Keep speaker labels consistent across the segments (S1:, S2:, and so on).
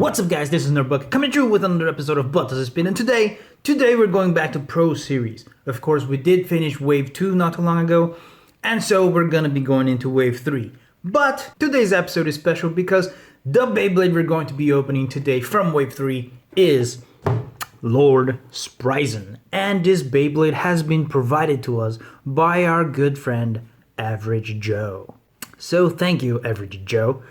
S1: What's up guys, this is Nerdbuck coming through with another episode of But Does It Spin, and today we're going back to Pro Series. Of course, we did finish Wave 2 not too long ago, and so we're gonna be going into Wave 3. But today's episode is special because the Beyblade we're going to be opening today from Wave 3 is Lord Spryzen. And this Beyblade has been provided to us by our good friend Average Joe. So thank you, Average Joe.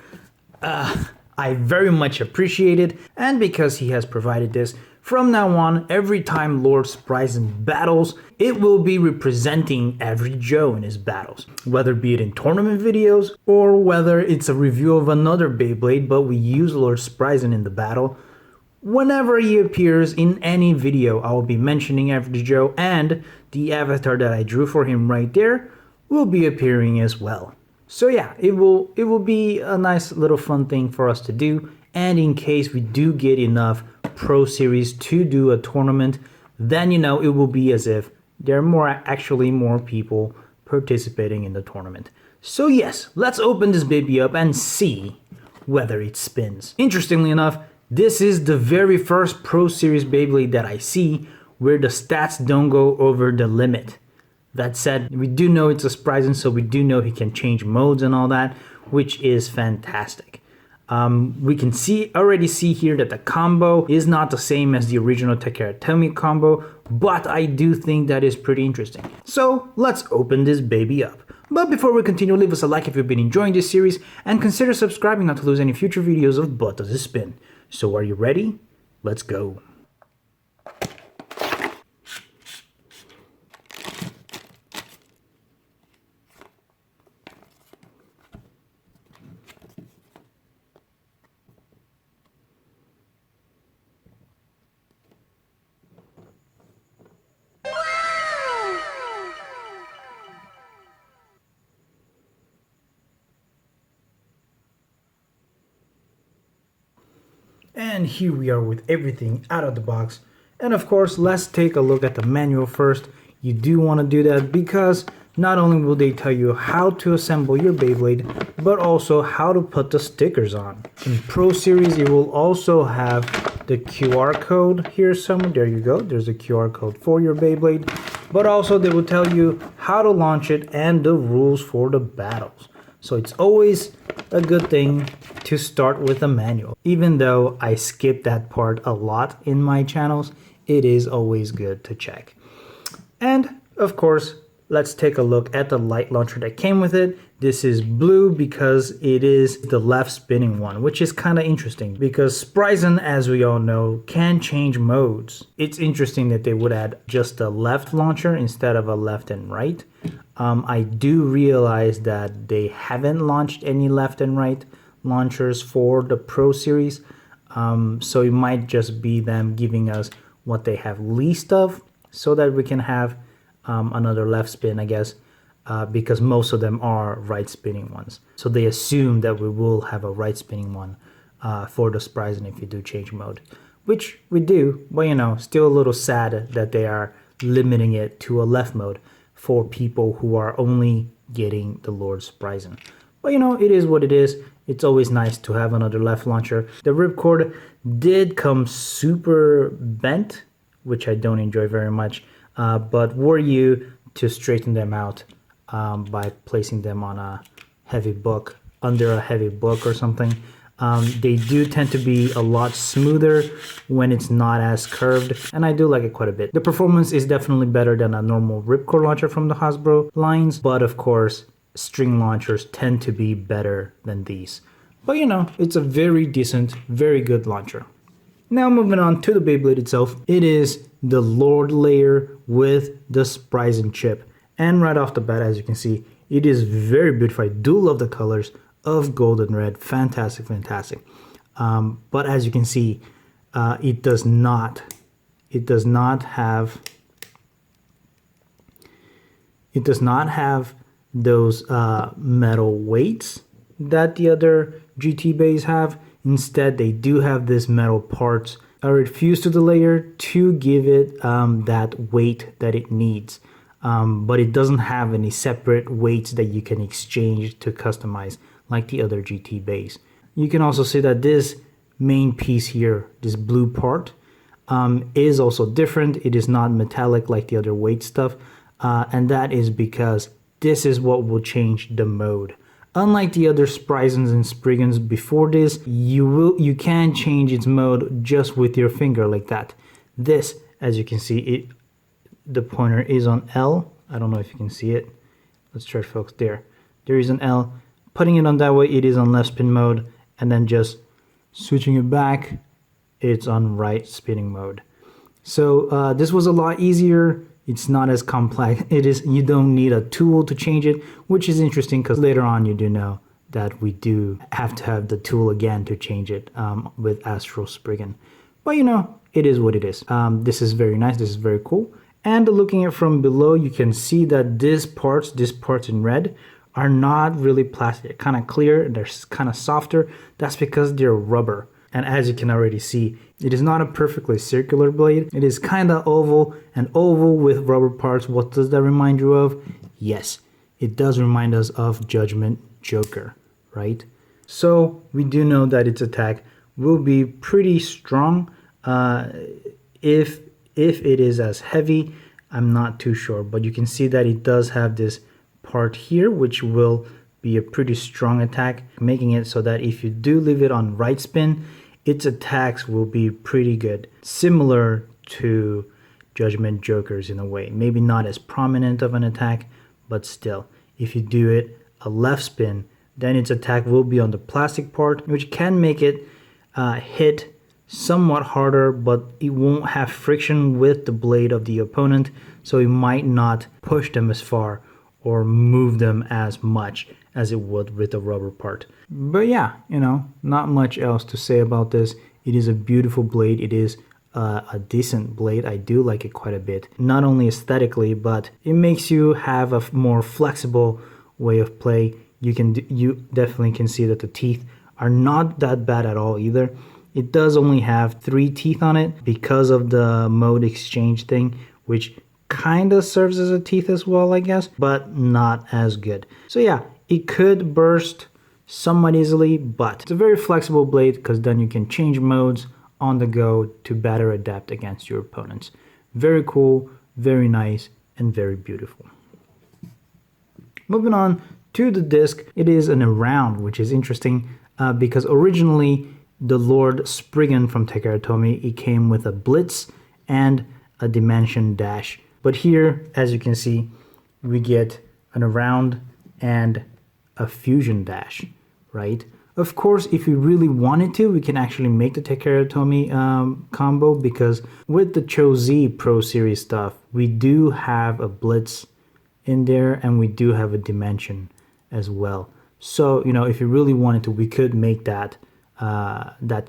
S1: I very much appreciate it, and because he has provided this, from now on, every time Lord Spryzen battles, it will be representing Average Joe in his battles. Whether be it in tournament videos, or whether it's a review of another Beyblade, but we use Lord Spryzen in the battle. Whenever he appears in any video, I will be mentioning Average Joe, and the avatar that I drew for him right there will be appearing as well. So yeah, it will be a nice little fun thing for us to do, and in case we do get enough Pro Series to do a tournament, then it will be as if there are actually more people participating in the tournament. So yes, let's open this baby up and see whether it spins. Interestingly enough, this is the very first Pro Series Beyblade that I see where the stats don't go over the limit. That said, we do know it's a Spryzen, so we do know he can change modes and all that, which is fantastic. We can already see here that the combo is not the same as the original Takeratomi combo, but I do think that is pretty interesting. So let's open this baby up. But before we continue, leave us a like if you've been enjoying this series, and consider subscribing not to lose any future videos of But Does It Spin. So are you ready? Let's go. And here we are with everything out of the box. And of course, let's take a look at the manual first. You do want to do that because not only will they tell you how to assemble your Beyblade, but also how to put the stickers on. In Pro Series, it will also have the QR code here somewhere. There you go. There's a QR code for your Beyblade. But also they will tell you how to launch it and the rules for the battles. So it's always a good thing to start with a manual. Even though I skip that part a lot in my channels, it is always good to check. And of course, let's take a look at the light launcher that came with it. This is blue because it is the left spinning one, which is kind of interesting because Spryzen, as we all know, can change modes. It's interesting that they would add just a left launcher instead of a left and right. I do realize that they haven't launched any left and right launchers for the Pro Series, so it might just be them giving us what they have least of so that we can have another left spin, I guess, because most of them are right spinning ones. So they assume that we will have a right spinning one for the Spryzen if you do change mode, which we do, but still a little sad that they are limiting it to a left mode for people who are only getting the Lord Spryzen. But it is what it is. It's always nice to have another left launcher. The ripcord did come super bent, which I don't enjoy very much, but were you to straighten them out by placing them on a heavy book, under a heavy book or something, they do tend to be a lot smoother when it's not as curved, and I do like it quite a bit. The performance is definitely better than a normal ripcord launcher from the Hasbro lines, but of course, string launchers tend to be better than these. But it's a very decent, very good launcher. Now moving on to the Beyblade itself, it is the Lord layer with the Spryzen chip. And right off the bat, as you can see, it is very beautiful. I do love the colors of gold and red. Fantastic. But as you can see, it does not have those metal weights that the other GT bays have. Instead, they do have this metal parts are fused to the layer to give it that weight that it needs. But it doesn't have any separate weights that you can exchange to customize like the other GT bays. You can also see that this main piece here, this blue part, is also different. It is not metallic like the other weight stuff, and that is because this is what will change the mode. Unlike the other Spryzens and Spriggans before this, you can change its mode just with your finger like that. This, as you can see, the pointer is on L. I don't know if you can see it. Let's try to focus there. There is an L. Putting it on that way, it is on left spin mode, and then just switching it back, it's on right spinning mode. So this was a lot easier. It's not as complex. You don't need a tool to change it, which is interesting because later on you do know that we do have to have the tool again to change it with Astral Spriggan. But you know, it is what it is. This is very nice. This is very cool. And looking at from below, you can see that these parts in red, are not really plastic. They're kind of clear. They're kind of softer. That's because they're rubber. And as you can already see, it is not a perfectly circular blade. It is kind of oval, and oval with rubber parts. What does that remind you of? Yes, it does remind us of Judgment Joker, right? So we do know that its attack will be pretty strong. If it is as heavy, I'm not too sure, but you can see that it does have this part here, which will be a pretty strong attack, making it so that if you do leave it on right spin, its attacks will be pretty good, similar to Judgment Joker's in a way. Maybe not as prominent of an attack, but still, if you do it a left spin, then its attack will be on the plastic part, which can make it hit somewhat harder, but it won't have friction with the blade of the opponent, so it might not push them as far or move them as much as it would with the rubber part. But yeah, you know, not much else to say about this. It is a beautiful blade. It is a decent blade. I do like it quite a bit. Not only aesthetically, but it makes you have a more flexible way of play. You definitely can see that the teeth are not that bad at all either. It does only have 3 teeth on it because of the mode exchange thing, which kind of serves as a teeth as well, I guess, but not as good. So yeah, it could burst somewhat easily, but it's a very flexible blade because then you can change modes on the go to better adapt against your opponents. Very cool, very nice, and very beautiful. Moving on to the disc, it is an around, which is interesting because originally the Lord Spriggan from Takara Tomy, it came with a Blitz and a Dimension Dash. But here, as you can see, we get an around and a Fusion Dash, right? Of course, if we really wanted to, we can actually make the Takara Tomy combo, because with the Cho Z Pro Series stuff, we do have a Blitz in there and we do have a Dimension as well. So, you know, if you really wanted to, we could make that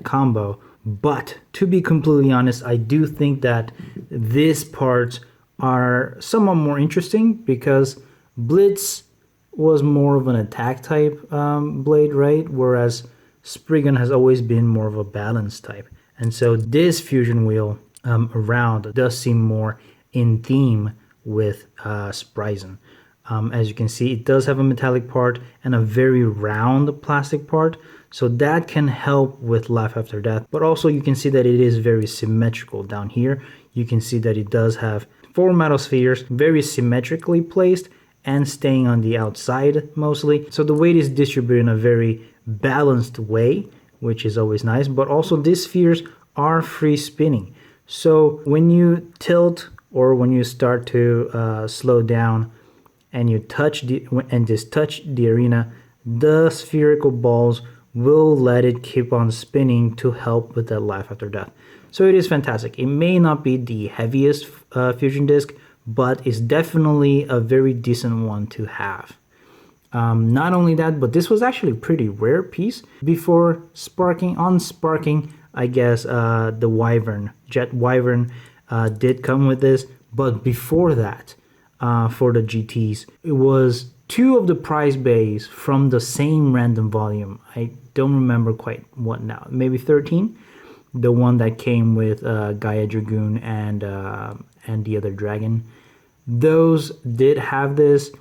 S1: combo. But to be completely honest, I do think that these parts are somewhat more interesting because Blitz was more of an attack type blade, right? Whereas Spriggan has always been more of a balance type. And so this fusion wheel around does seem more in theme with Spryzen. As you can see, it does have a metallic part and a very round plastic part. So that can help with Life After Death. But also you can see that it is very symmetrical down here. You can see that it does have 4 metal spheres, very symmetrically placed and staying on the outside mostly. So the weight is distributed in a very balanced way, which is always nice. But also these spheres are free spinning. So when you tilt or when you start to slow down and you touch the arena, the spherical balls will let it keep on spinning to help with that Life After Death. So it is fantastic. It may not be the heaviest fusion disc, but it's definitely a very decent one to have. Not only that, but this was actually a pretty rare piece. Before sparking, I guess the Wyvern, Jet Wyvern did come with this, but before that, for the GTs, it was 2 of the prize bays from the same random volume. I don't remember quite what now, maybe 13. The one that came with Gaia Dragoon and the other dragon. Those did have this,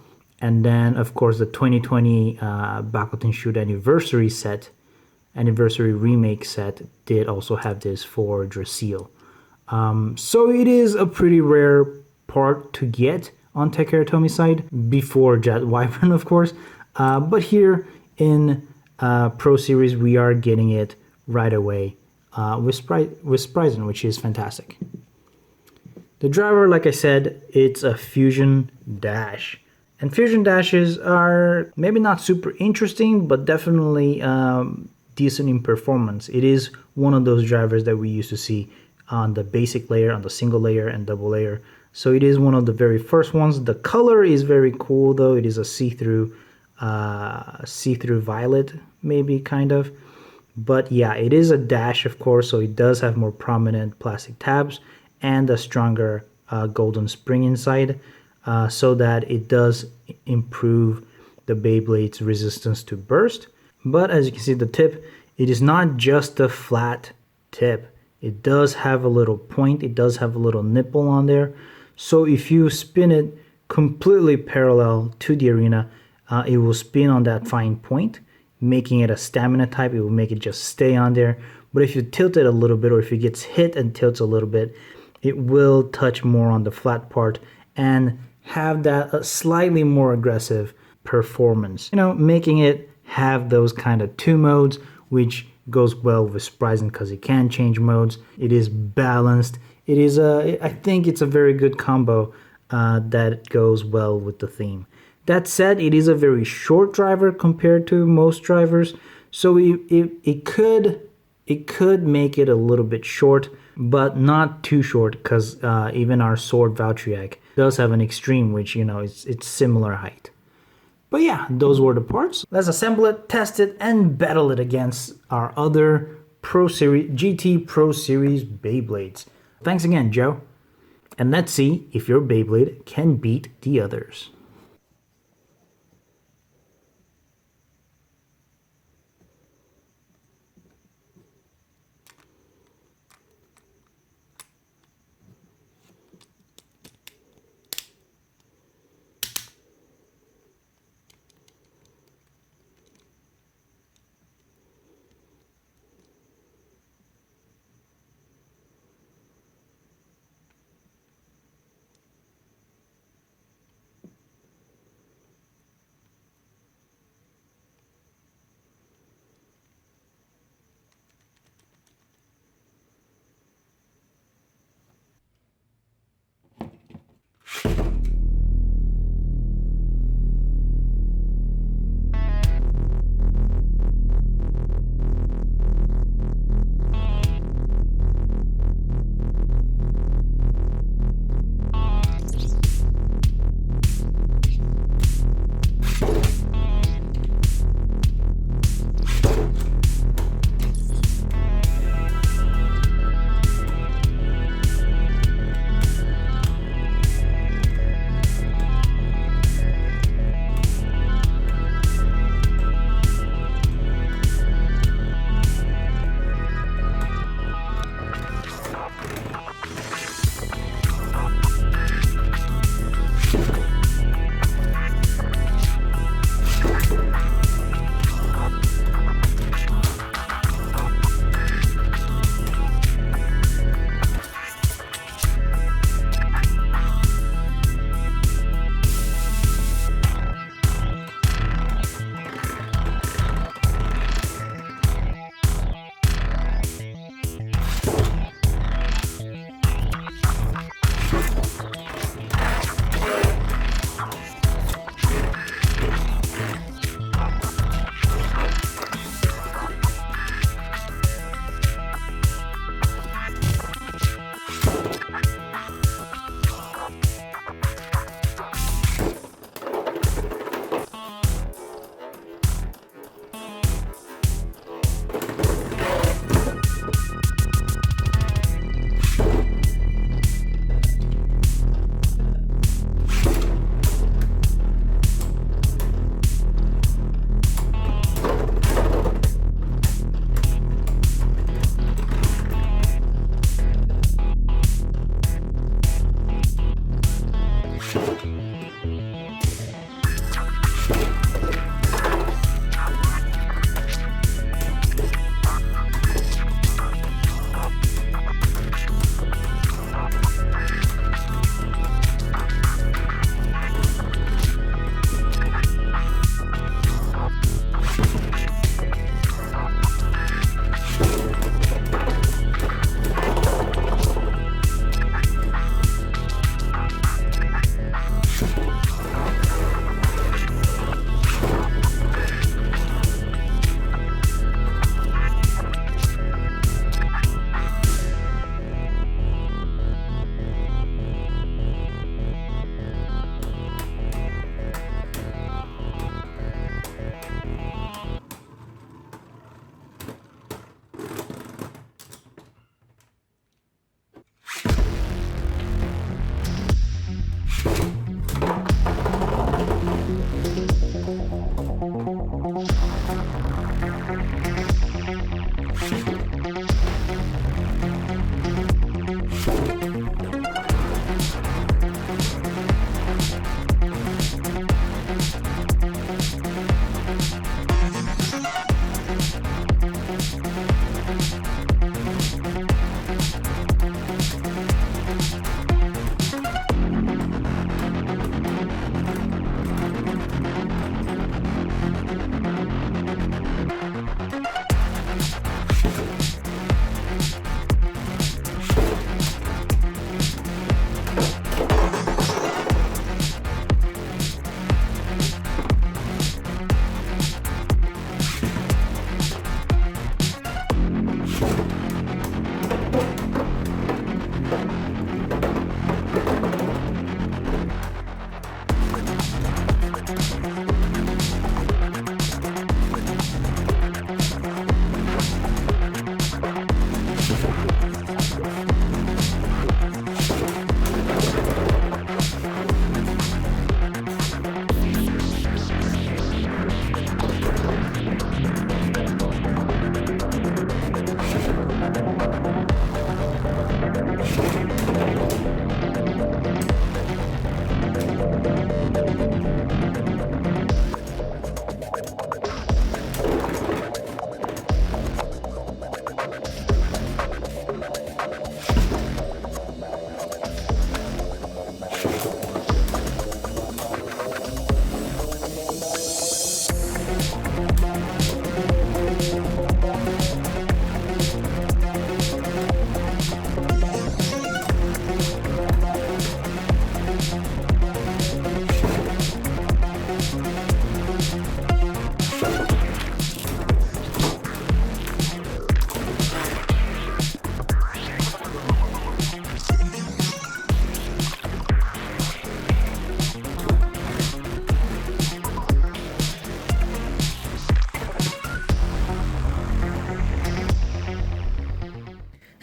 S1: and then of course the 2020 Bakuten Shoot Anniversary set anniversary remake set did also have this for Drasil. So it is a pretty rare part to get on Takara side before Jet Wyvern, of course. But here in Pro Series, we are getting it right away with Spryzen, which is fantastic. The driver, like I said, it's a Fusion Dash. And Fusion Dashes are maybe not super interesting, but definitely decent in performance. It is one of those drivers that we used to see on the basic layer, on the single layer and double layer. So it is one of the very first ones. The color is very cool though. It is a see-through violet, maybe, kind of. But yeah, it is a dash, of course, so it does have more prominent plastic tabs and a stronger golden spring inside, so that it does improve the Beyblade's resistance to burst. But as you can see, the tip, it is not just a flat tip. It does have a little point, it does have a little nipple on there. So if you spin it completely parallel to the arena, it will spin on that fine point, making it a stamina type. It will make it just stay on there. But if you tilt it a little bit, or if it gets hit and tilts a little bit, it will touch more on the flat part and have that slightly more aggressive performance. You know, making it have those kind of two modes, which goes well with Spryzen because it can change modes. It is balanced. It is I think it's a very good combo that goes well with the theme. That said, it is a very short driver compared to most drivers, so it could make it a little bit short, but not too short, because even our sword Valtryek does have an extreme, which, you know, it's similar height. But yeah, those were the parts. Let's assemble it, test it, and battle it against our other Pro Series GT Pro Series Beyblades. Thanks again, Joe. And let's see if your Beyblade can beat the others.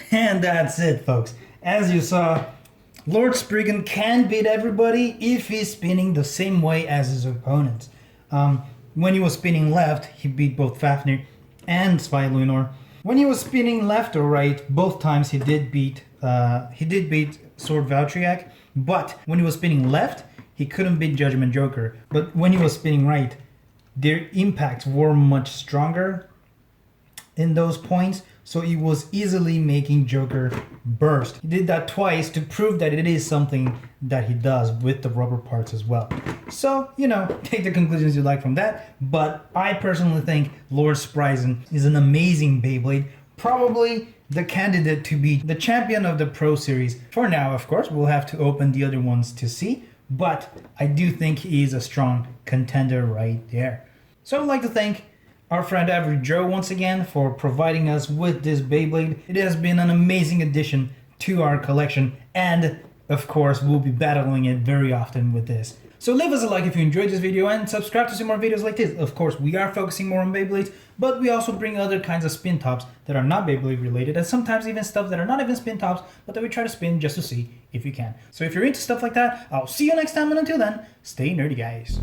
S1: And that's it, folks. As you saw, Lord Spriggan can beat everybody if he's spinning the same way as his opponents. When he was spinning left, he beat both Fafnir and Spy Luinor. When he was spinning left or right, both times he did beat Sword Valtryek. But when he was spinning left, he couldn't beat Judgment Joker. But when he was spinning right, their impacts were much stronger in those points, so he was easily making Joker burst. He did that twice to prove that it is something that he does with the rubber parts as well. So, you know, take the conclusions you like from that, but I personally think Lord Spryzen is an amazing Beyblade, probably the candidate to be the champion of the Pro Series. For now, of course, we'll have to open the other ones to see, but I do think he is a strong contender right there. So I'd like to thank our friend Average Joe once again for providing us with this Beyblade. It has been an amazing addition to our collection, and of course we'll be battling it very often with this. So leave us a like if you enjoyed this video and subscribe to see more videos like this. Of course, we are focusing more on Beyblades, but we also bring other kinds of spin tops that are not Beyblade related, and sometimes even stuff that are not even spin tops, but that we try to spin just to see if you can. So if you're into stuff like that, I'll see you next time, and until then, stay nerdy, guys.